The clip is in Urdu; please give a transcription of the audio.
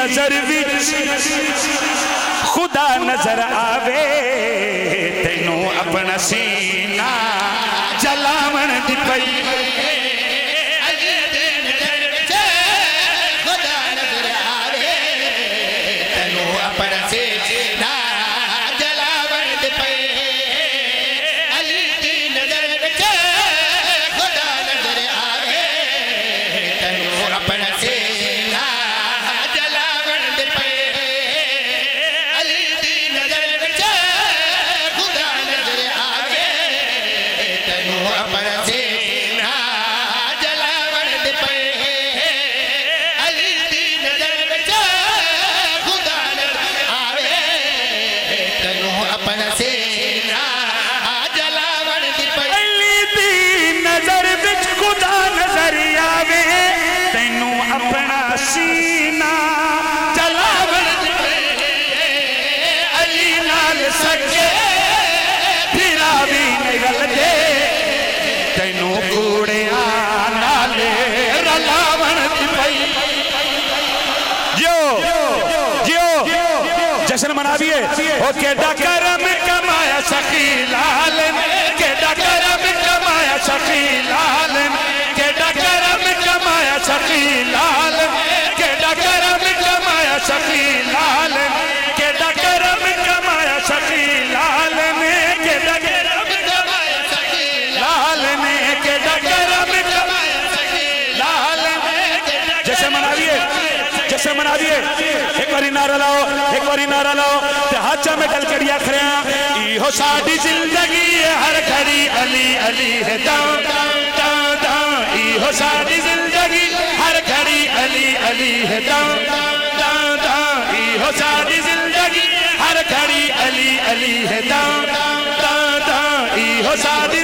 نظر وچ خدا نظر آوے تینوں اپنا سینہ جلاون دی پئی جشن منابیے او کیڑا کرم کمایا سخی لال کیڑا کرم کمایا سخی لال کیڑا کرم کمایا سخی لال کیڑا کرم کمایا سخی لال کیڑا کرم کمایا سخی لال کیڑا کرم کمایا سخی لال کیڑا کرم کمایا سخی لال جشن منابیے ایک باری نعرہ لاؤ ایک باری نعرہ لاؤ تے ہاتھاں میں گل کڑیا کھریاں ایہو ساڈی زندگی ہر گھڑی علی علی ہے داں داں داں ایہو ساڈی زندگی ہر گھڑی علی علی ہے داں داں داں ایہو ساڈی زندگی ہر گھڑی علی علی ہے داں داں داں ایہو ساڈی